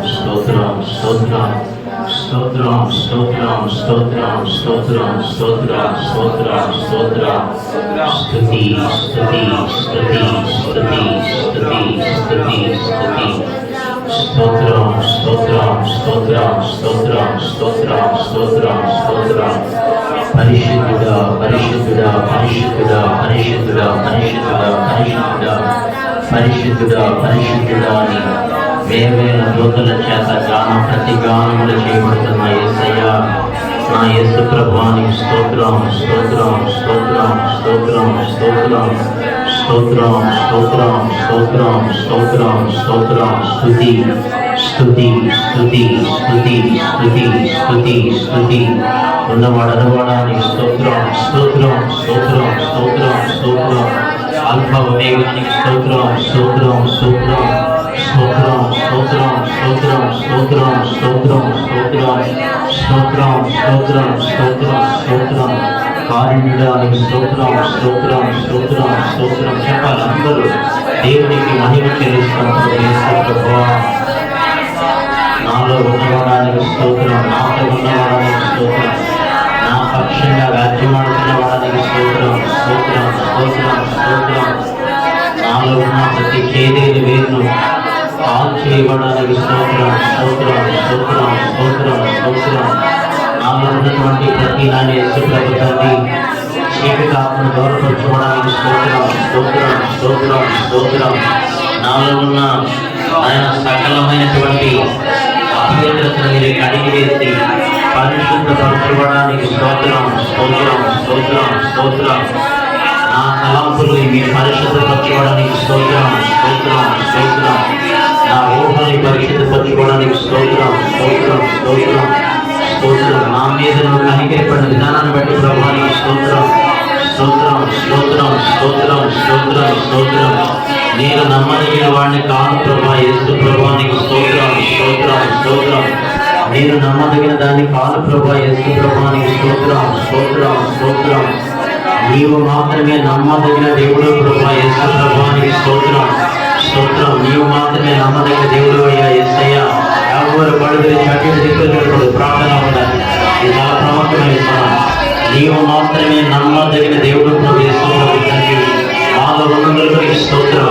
స్తోత్రం స్తోత్రం స్తోత్రం స్తోత్రం స్తోత్రం స్తోత్రం స్తోత్రం స్తోత్రం స్తోత్రం స్తుతి స్తుతి స్తుతి స్తుతి స్తుతి స్తుతి స్తుతి స్తోత్రం స్తోత్రం స్తోత్రం స్తోత్రం స్తోత్రం స్తోత్రం స్తోత్రం పరిశుద్ధుడా పరిశుద్ధుడా పరిశుద్ధుడా పరిశుద్ధుడా పరిశుద్ధుడా పరిశుద్ధుడా పరిశుద్ధుడా పరిశుద్ధుడా అని వేర్వేరు దూతల చేత గానం ప్రతి గానములు చేయబడుతున్న యేసయ్యా, నా యేసు ప్రభువానికి స్తోత్రం స్తోత్రం స్తోత్రం స్తోత్రం స్తోత్రం స్తోత్రం స్తోత్రం స్తోత్రం స్తోత్రం స్తోత్రం స్తుతి స్తుతి స్తుతి స్తుతి స్తుతి స్తుతి స్తుతి ఉన్నవాడనవాడానికి స్తోత్రం స్తోత్రం స్తోత్రం స్తోత్రం స్తోత్రం అల్ఫా ఒమేగానికి స్తోత్రం స్తోత్రం స్తోత్రం స్తోత్రం స్తోత్రం స్తోత్రం స్తోత్రం స్తోత్రం స్తోత్రం స్తోత్రం స్తోత్రం స్తోత్రం స్తోత్రం కారుణ్యానికి స్తోత్రం స్తోత్రం స్తోత్రం స్తోత్రం చెప్పాలి అందరూ దేవునికి మహిమ చెల్లిస్తున్నారు. నాలో ఉన్నవాడానికి స్తోత్రం, నాతో ఉన్నవాడానికి స్తోత్రం, నా పక్షంగా రాజ్యమాడుతున్న వాడానికి స్తోత్రం స్తోత్రం స్తోత్రం స్తోత్రం నాలో ఉన్న ప్రతి చేదేని వేరును కాల్ చేయబడానికి స్తోత్రం స్తోత్రం స్తోత్రం స్తోత్రం స్తోత్రం నాలో ఉన్నటువంటి ప్రతి నాని యేసుప్రభుత్వాన్ని చీకటాత్మను దూరపరచుకోవడానికి స్తోత్రం స్తోత్రం స్తోత్రం స్తోత్రం నాలో ఉన్న ఆయన సకలమైనటువంటి అభ్యంతరతను మీరు కడిగి వేసి పరిశుద్ధపరచుకోవడానికి స్తోత్రం స్తోత్రం స్తోత్రం స్తోత్రం నా తలంపులు మీరు పరిశుద్ధపరచుకోవడానికి స్తోత్రం స్తోత్రం స్తోత్రం నా ఊహని పరిశుద్ధపరచుకోవడానికి స్తోత్రం స్తోత్రం స్తోత్రం స్తోత్రం నా మీద నువ్వు కనికరిపడిన విధానాన్ని బట్టి ప్రభువానికి స్తోత్రం స్తోత్రం స్తోత్రం స్తోత్రం స్తోత్రం స్తోత్రం నేను నమ్మదగిన వాడిని కాను ప్రభా యేసు ప్రభువానికి స్తోత్రం స్తోత్రం స్తోత్రం నేను నమ్మదగిన దాన్ని కాను ప్రభా యేసు ప్రభువానికి స్తోత్రం స్తోత్రం స్తోత్రం నీవు మాత్రమే నమ్మదగిన దేవుడు ప్రభా యేసు ప్రభువానికి స్తోత్రం స్తోత్రం నీవు మాత్రమే నమ్మదగిన దేవుడు అయ్యా యేసయ్యా. ఎవరు పడుదరి చట్టి దిక్కులు ప్రార్థన ఉండాలి. ఇది చాలా ప్రముఖమైన నీవు మాత్రమే నమ్మదగిన దేవుడు ప్రభు యేసు ప్రభు తండ్రి. నాలో ఉన్నందుకు స్తోత్రం,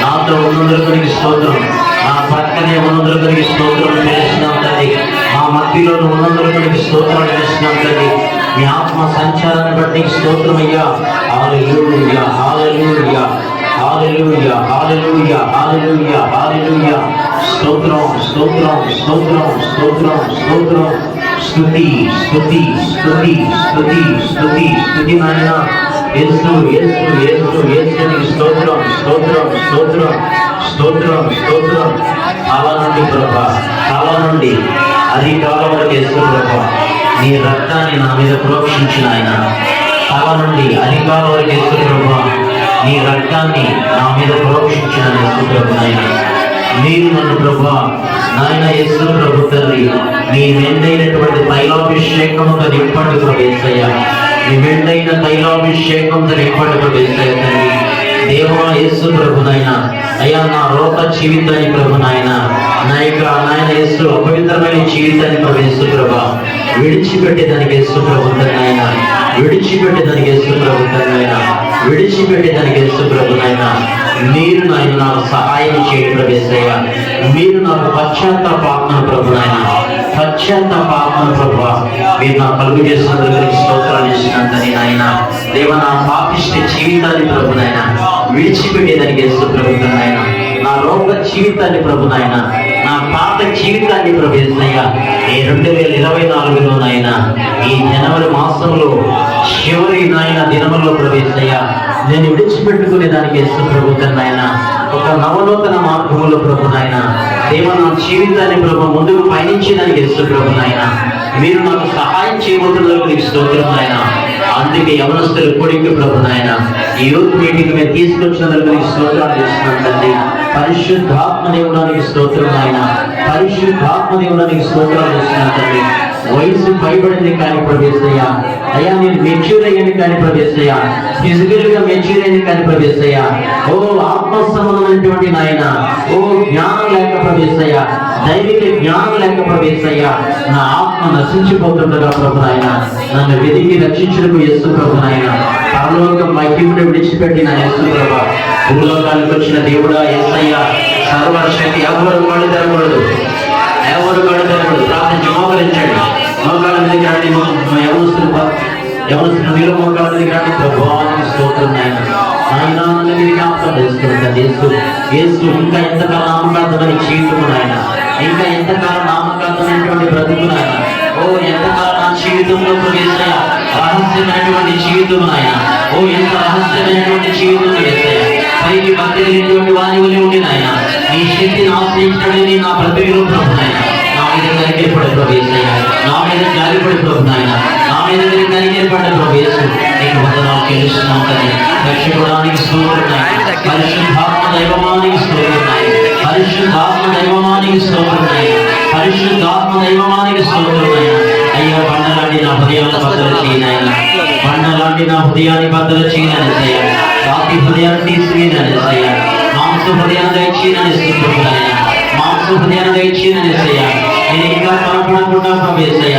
నాతో ఉన్నందుకు స్తోత్రం, నా పక్కనే ఉన్నందుకు స్తోత్రం చేస్తున్నాం తండ్రి. మా మధ్యలో ఉన్నందుకు స్తోత్రం చేస్తున్నాం తండ్రి. మీ ఆత్మ సంచారాన్ని బట్టి స్తోత్రం అయ్యా. హల్లెలూయా హల్లెలూయా హల్లెలూయా హల్లెలూయా హల్లెలూయా హల్లెలూయా స్తోత్రం స్తోత్రం స్తోత్రం స్తోత్రం స్తోత్రం స్తుతి స్తుతి స్తుతి స్తుతి స్తుతి స్తుతి నాయనా యేసు యేసు యేసు యేసునికి స్తోత్రం స్తోత్రం స్తోత్రం స్తోత్రం స్తోత్రం కాలం నుండి ప్రభా కాలం నుండి అది కాలం వరకు యేసు ప్రభా నీ రక్తాన్ని నా మీద ప్రోక్షించిన ఆయన కాలం నుండి అది కాలం వరకు యేసు ప్రభా నీ రక్తాన్ని నా మీద ప్రోక్షించిన యేసు ప్రభు నాయన మీరు నన్ను ప్రభా నాయన యేసు ప్రభు తండ్రి నీ మెండైనటువంటి తైలాభిషేకంతో నింపండి ప్రభు యేసయ్యా. నీ మెండైన తైలాభిషేకంతో నింపండి ప్రభు యేసయ్యా తండ్రి. దేవా యేసు ప్రభు నాయన అయ్యా నా రోత జీవితాన్ని ప్రభు నాయన నా యొక్క నాయన యేసు అపవిత్రమైన జీవితాన్ని ప్రభు యేసు ప్రభా విడిచిపెట్టేదానికి యేసు ప్రభు నాయన విడిచిపెట్టేదానికి యేసు ప్రభు నాయన విడిచిపెట్టేదానికి యేసు ప్రభు నాయన మీరు నాయన నాకు సహాయం చేయండి ప్రభు యేసయ్యా. మీరు నాకు పశ్చాత్తాపాత్మను ప్రభు నాయన పశ్చాత్తాపాత్మను ప్రభు మీరు నా కలుగు చేసినందుకు స్తోత్రాలు ఇచ్చినంతని నాయన దేవ నా పాపిష్ట జీవితాన్ని ప్రభు నాయన విడిచిపెట్టేదానికి యేసు ప్రభు నాయన నా రోగ జీవితాన్ని ప్రభు నాయన నా పాత జీవితాన్ని ప్రభు యేసయ్యా ఈ 2024లో నాయన ఈ జనవరి మాసంలో చివరి నాయన దినములో ప్రభు యేసయ్యా నేను విడిచిపెట్టుకునే దానికి యేసు ప్రభు నాయన ఒక నవనూతన మార్గంలో ప్రభు నాయన దేవ నా జీవితాన్ని ప్రభు ముందుకు పయనించేదానికి యేసు ప్రభు నాయన మీరు నాకు సహాయం చేయబోతున్నందుకు నీకు స్తోత్రం నాయన. అందుకే యవనస్తులు కూడికి ప్రభు నాయన ఈ యూత్ మీటింగ్ మేము తీసుకొచ్చినందుకు నీకు స్తోత్రాలు చేస్తున్నాను తండ్రి. పరిశుద్ధాత్మ దేవుడానికి స్తోత్రం నాయన పరిశుద్ధాత్మ దేవుడానికి స్తోత్రాలు చేస్తున్నాను తండ్రి. వయసు పైబడింది కానీ ప్రవేశయ్యా, అయ్యా నేను మెచ్యూర్ అయ్యాను కానీ ప్రవేశయ్యా, ఫిజికల్ గా మెచ్యూర్ అయింది కానీ ప్రవేశయ్యా, ఓ ఆత్మ సంబంధమైనటువంటి నాయన, ఓ జ్ఞానం లేక ప్రవేశయ్యా, దైవిక జ్ఞానం లేక ప్రవేశయ్యా, నా ఆత్మ నశించిపోతుండగా ప్రభు నాయన నన్ను వెతికి రక్షించుటకు యేసు ప్రభు నాయన పరలోకం మహిమను విడిచిపెట్టిన యేసు ప్రభు, భూలోకానికి వచ్చిన దేవుడా యేసయ్యా, సర్వశక్తి ఎవరు కళ్ళు తెరకూడదు, ఎవరు కళ్ళు తెరకూడదు. ప్రార్థించి మోకరించండి, మోకాళ్ళ మీదకి రండి, ఎవరు మీరు మోకాళ్ళ మీదకి రండి. ప్రభువానికి స్తోత్రం నాయన, నాయన నన్ను మీరు జ్ఞాపకం చేసుకుంటాను. యేసు ఇంకా ఎంతకాలం నామకార్థమైన జీవితము నాయన, ఇంకా ఎంతకాలం నామకార్థమైనటువంటి బ్రతుకు నాయన, ఓ ఎంతకాలం నా జీవితంలో ప్రవేశయ్య రహస్యమైనటువంటి జీవితం నాయన, ఓ ఎంత రహస్యమైనటువంటి జీవితం వేసాయ, పైకి భక్తి లేనటువంటి వారి వల్ల ఉండి నాయన, నీ శక్తిని ఆశ్రయించడమే నా బ్రతుకులో ప్రభు నాయన, నా మీద కనికరపడే ప్రవేశయ్య, నా మీద జాలిపడే ప్రభు నాయన, నా మీద మీరు కనికరపడే ప్రవేశం నీకు వందనాలు చెల్లిస్తున్నాం కదా. రక్షించడానికి స్తోత్రం నాయన, పరిశుద్ధాత్మ దైవమానికి స్తోత్రం నాయన, పరిశుద్ధాత్మ దైవమానికి స్తోత్రం నాయన, పరిశుద్ధాత్మ దైవమానికి స్తోత్రం నాయన. అయ్యా బండలాంటి నా హృదయాన్ని బద్దలు చేయనాయన, బండలాంటి నా హృదయాన్ని బద్దలు చేయననిసయ్య, రాతి హృదయాన్ని తీసుకునేననిసయ్య, మాంస హృదయాన్ని దయచేయననిస్తున్నాయన, మాంస హృదయాన్ని దయచేయననిసయ్య. నేను ఇంకా కనపడకుండా ప్రవేశయ్య,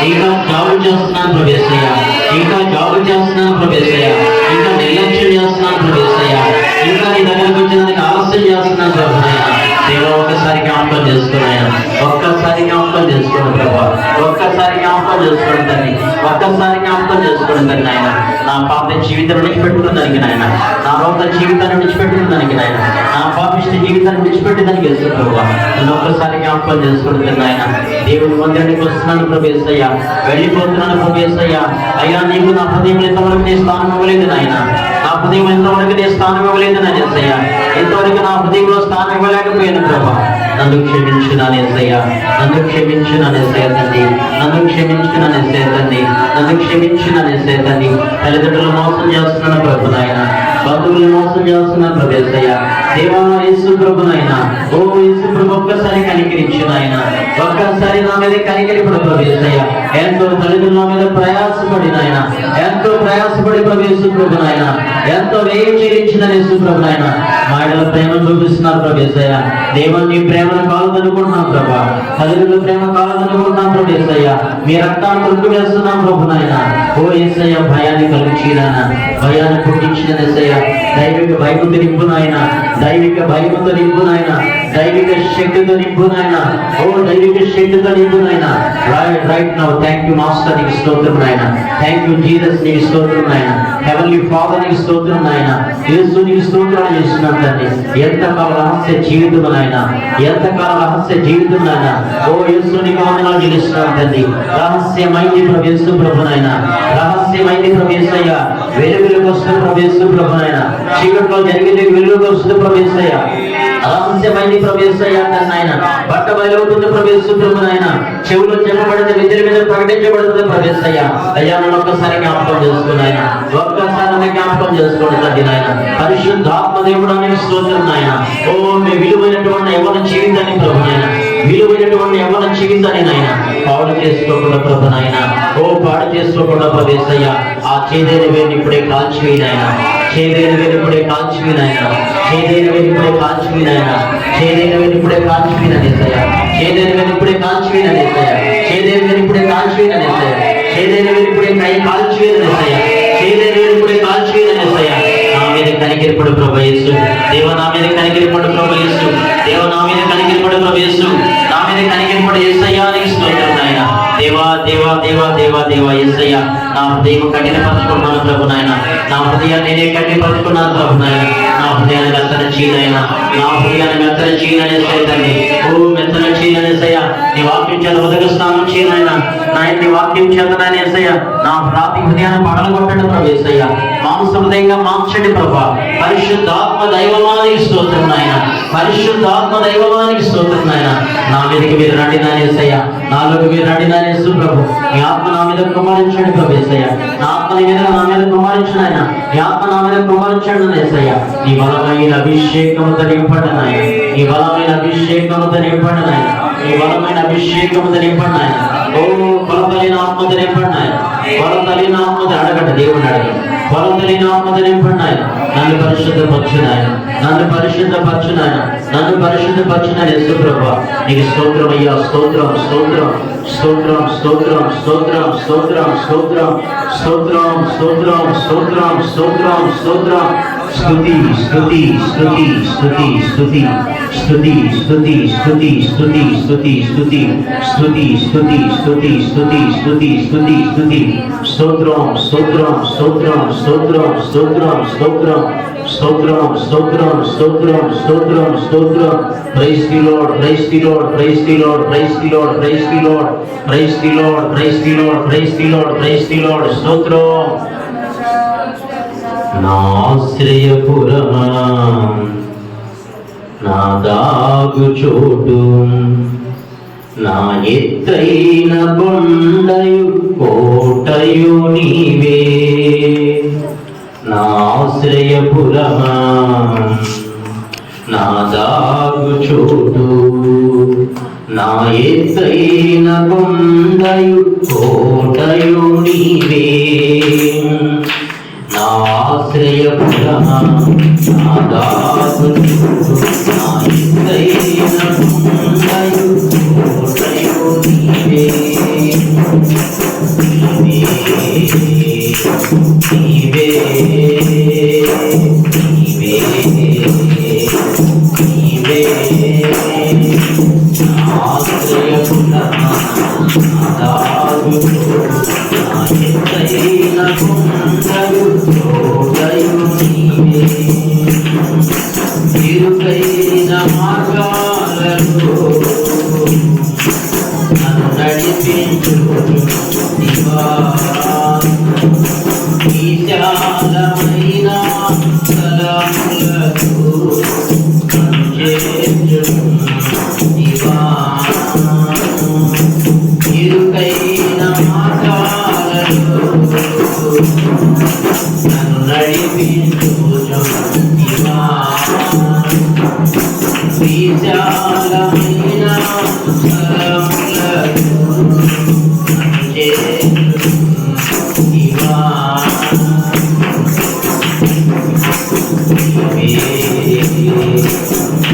ఇంకా జాబు చేస్తున్నాను ప్రవేశయ్య, ఇంకా జాబు చేస్తున్నాను ప్రవేశయ్య, ఇంకా నిర్లక్ష్యం చేస్తున్నాను ప్రవేశయ్య, ఇంకా నీ దగ్గరకు వచ్చినందుకు ఆలస్యం చేస్తున్నాను ప్రభునయ్య. దేవా ఒక్కసారి జ్ఞాపకం చేసుకున్నాయన, ఒక్కసారి జ్ఞాపకం చేసుకోండి ప్రభా, ఒక్కసారి జ్ఞాపకం చేసుకోండి తండ్రి, ఒక్కసారి జ్ఞాపకం చేసుకోండి తండ్రి నాయన. నా పాప జీవితం విడిచిపెట్టుకున్నదానికి నాయన, నా రోగ జీవితాన్ని విడిచిపెట్టుకున్నదానికి నాయన, నా పాపిష్ట జీవితాన్ని విడిచిపెట్టేదానికి వెళ్తుంది ప్రభా. నన్ను ఒక్కసారి జ్ఞాపకం చేసుకోండి తండ్రి నాయన. దేవుని మందిరానికి వస్తున్నాను ప్రవేశయ్యా, వెళ్ళిపోతున్నాను ప్రవేశయ్యా. అయ్యా నీకు నా హృదయం ఎంతవరకు నీ స్థానం ఇవ్వలేదు నాయన, నా హృదయం ఎంతవరకు నీ స్థానం ఇవ్వలేదు నా యేసయ్యా, ఎంతవరకు నా హృదయంలో స్థానం ఇవ్వలేకపోయాను ప్రభా. నన్ను క్షమించు నా యేసయ్యా, నన్ను క్షమించు నా యేసయ్య తండ్రి, నన్ను క్షమించు నా యేసయ్య తండ్రి, నన్ను క్షమించు నా యేసయ్య తండ్రి. తల్లిదండ్రులు మోసం చేస్తున్నాను ప్రభు నాయన, బంధువులు మోసం చేస్తున్నాను ప్రవేశయ్య. దేవా యేసు ప్రభు నాయన, ఓ యేసు ప్రభు ఒక్కసారి కనికరించు నాయన, ఒక్కసారి నా మీద కనికరిపడు ప్రవేశయ్య. ఎంతో తల్లిదండ్రుల నా మీద ప్రయాసపడి నాయన, ఎంతో ప్రయాసపడి ప్రవేశ ప్రభు నాయన, ఎంతో వ్యయం చెల్లించిన యేసు ప్రభు నాయన, మా ఇళ్ళ ప్రేమ చూపిస్తున్నారు ప్రవేశయ్య. దేవా నీ ప్రేమను కాలదనుకుంటున్నాం ప్రభా, తల్లిదండ్రుల ప్రేమ కాలదనుకుంటున్నాం ప్రవేశయ్య. మీ రక్తాన్ని తొట్టు వేస్తున్నాం ప్రభు నాయన. ఓ యేసయ్య భయాన్ని కలిగించినాయన, భయాన్ని పుట్టించిన యేసయ్య, దైవిక భయముతో నింపు నాయన, దైవిక భయముతో నింపు నాయన, దైవిక శక్తితో నింపు నాయన, ఓ దైవిక శక్తితో నింపు నాయన. Right now thank you master, నీకు స్తోత్రం నాయన, థ్యాంక్ యూ జీసస్, నీకు స్తోత్రం నాయన, హెవెన్లీ ఫాదర్ నీకు స్తోత్రం నాయన, యేసు నీకు స్తోత్రాలు చేస్తున్నాం తండ్రి. ఎంతకాల రహస్య జీవితం నాయన, ఎంతకాల రహస్య జీవితం నాయన, ఓ యేసు నీకు వందనాలు చెల్లిస్తున్నాం తండ్రి. రహస్యమైంది ప్రవేశ ప్రభు నాయన, రహస్యమైంది ప్రవేశయ్య, వెలుగులకు వస్తున్న ప్రవేశ ప్రభు నాయన, చీకట్లో జరిగేది వెలుగులకు వస్తున్న ప్రవేశయ్య, రహస్యమైంది ప్రవేశయ్య నాయన, బట్ట బయలవుతుంది ప్రవేశ ప్రభు నాయన, చెవులు చెప్పబడితే విద్య మీద ప్రకటించబడుతుంది ప్రవేశయ్య. అయ్యా నన్ను ఒక్కసారి జ్ఞాపకం చేసుకున్నాయన, ఒక్కసారి జ్ఞాపకం చేసుకోండి తండ్రి నాయన. పరిశుద్ధాత్మ దేవుడు అనేది స్తోత్రం నాయన. ఓ మీ విలువైనటువంటి ఎవరి జీవితాన్ని ప్రభు నాయన, విలువైనటువంటి ఎవరి జీవితాన్ని నాయన పాడు చేసుకోకుండా ప్రభు నాయన, ఓ పాడు చేసుకోకుండా ప్రవేశయ్య. ఆ చేదైన వేడిని ఇప్పుడే కాల్చివేయనాయన, చేదైన వేడి ఇప్పుడే కాల్చివేయనాయన, చేదైన వేడి ఇప్పుడే కాల్చివేయనాయన, చేదైన వేడి ఇప్పుడే కాల్చివేయననిసయ్య, చేదైన వేడి ఇప్పుడే కాల్చివేయననిసయ్య, చేదైన వేడి ఇప్పుడే కాల్చివేయననిసయ్య, చేదైన వేడి ఇప్పుడే కాల్చివేయననిసయ్య, చేదైన వేడి ఇప్పుడే కాల్చివేయననిసయ్య. నా మీద కనికరిపడు ప్రభు యేసు, దేవ నా మీద కనికరిపడు ప్రభు యేసు, దేవ నా మీద కనికరిపడు ప్రభు యేసు, నా మీద కనికరిపడు యేసయ్యా నీకు స్తోత్రం నాయన. దేవా దేవా దేవా దేవా దేవా యేసయ్య, నా హృదయం కఠినపరుచుకున్నాను ప్రభు నాయన, నా హృదయాన్ని నేనే కఠినపరుచుకున్నాను ప్రభు నాయన, నా హృదయాన్ని మెత్తన చేయనైనా, నా హృదయాన్ని మెత్తన చేయననే సైతాన్ని, ఓ మెత్తన చేయననే సయ్య. నీ వాక్యం చేత ఉదక స్నానం చేయనైనా, నా నీ వాక్యం చేతననే సయ్య, నా రాతి హృదయాన్ని పగలగొట్టండి ప్రభు యేసయ్య, మాంస హృదయంగా మార్చండి ప్రభా. పరిశుద్ధాత్మ దైవమానికి స్తోత్రం నాయన, పరిశుద్ధాత్మ దైవమానికి స్తోత్రం నాయన. నా మీదకి మీరు రండి నా యేసయ్య, నాలోకి మీరు రండి నా యేసు ప్రభు. నీ ఆత్మ నా మీద కుమారించండి ప్రభు యేసయ్య, నా ఆత్మ నా మీద కుమారించండి ఆయన, నీ ఆత్మ నా మీద కుమారించండి యేసయ్య. నీ బలమైన అభిషేకముతో నింపండి నాయన, నీ బలమైన అభిషేకముతో నింపండి నాయన. నీ బలమైన అభిషేకముతో నింపండి ఆయన. ఓ కొలతలిన ఆత్మతో నింపండి ఆయన. కొలతలిన ఆత్మతో అడగండి, దేవుని అడగండి. కొలతలిన ఆత్మతో నింపండి ఆయన. నన్ను పరిశుద్ధపరచున ఆయన, నన్ను పరిశుద్ధపరచున ఆయన, నన్ను పరిశుద్ధపరచున యేసు ప్రభువా. నీకు స్తోత్రం అయ్యా, స్తోత్రం స్తోత్రం స్తోత్రం స్తోత్రం స్తోత్రం స్తోత్రం స్తోత్రం స్తోత్రం స్తోత్రం స్తోత్రం స్తోత్రం స్తోత్రం. స్తుతి స్తుతి స్తుతి స్తుతి స్తుతి స్తుతి స్తుతి స్తుతి స్తుతి స్తుతి స్తుతి స్తుతి స్తుతి స్తుతి స్తుతి స్తుతి స్తుతి స్తుతి. స్తోత్రం స్తోత్రం స్తోత్రం స్తోత్రం స్తోత్రం స్తోత్రం స్తోత్రం స్తోత్రం స్తోత్రం స్తోత్రం స్తోత్రం. Praise the Lord, praise the Lord, praise the Lord, praise the Lord, praise the Lord, praise the Lord, praise the Lord, praise the Lord, praise the Lord. స్తోత్రం. నా ఆశ్రయపురమా, నా దాగు చోటు, నా ఎత్తైన కొండయు కోటయు నీవే. నా ఆశ్రయపురమా, నా దాగు చోటు, నా ఎత్తైన కొండయు కోటయు నీవే. నా ఆశ్రయపురమా, నా దాగు చోటు, నా ఎత్తైన కొండయు కోటయు నీవే. నీవే నీవే నీవే నా ఆశ్రయపురమా, నా దాగు చోటు, నా ఎత్తైన కొండయు కోటయు నీవే. ఇరుకైన మార్గాలలో నన్ను నడిపించుదువా. విశాలమైన స్థలములకు నన్ను చేర్చుదువా. ఇరుకైన మార్గాలలో నన్ను నడిపించుదువా. విశాలమైన స్థలములకు నన్ను చేర్చుదువా.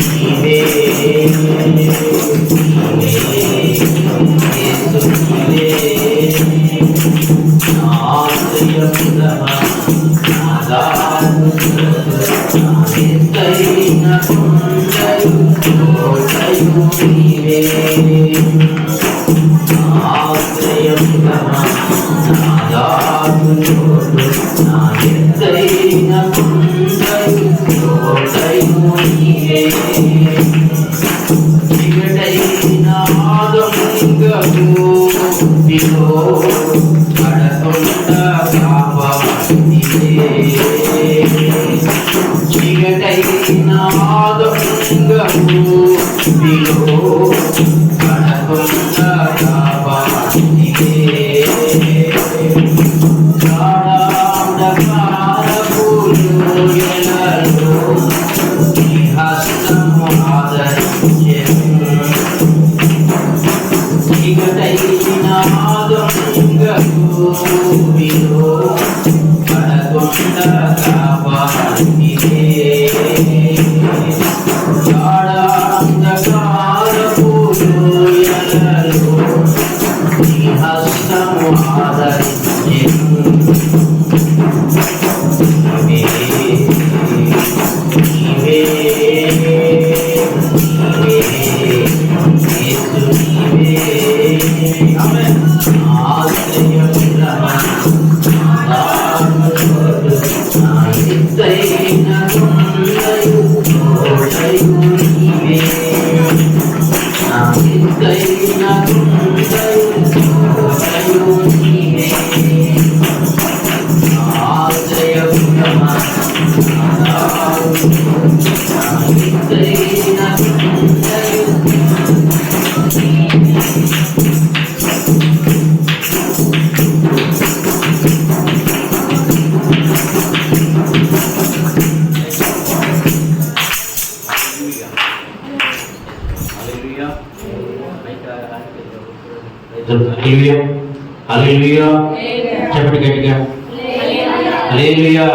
నీవే నా ఆశ్రయపురమా, నా దాగు చోటు, నా ఎత్తైన కొండయు కోటయు నీవే. నా ఆశ్రయపురమా, నా దాగు చోటు, నా ఎత్తైన కొండయు కోటయు నీవే. చిగటైన ఆదముగము నీలో పడకుండా కాపాడితే. చిగటైన ఆదముగము నీలో పడకుండా కాపాడితే. గాఢాంధకారపు లోయలలో నీ హస్తము ఆదరించెను. చిగటైన ఆదముగము నీలో పడకుండా కాపాడితే. గాఢాంధకారపు లోయలలో నీ హస్తము ఆదరించెను. నీవే నీవే యేసు నీవే. ఆశ్రయపురమా, నా హల్లెలూయా హల్లెలూయా చెప్పండి గట్టిగా హల్లెలూయా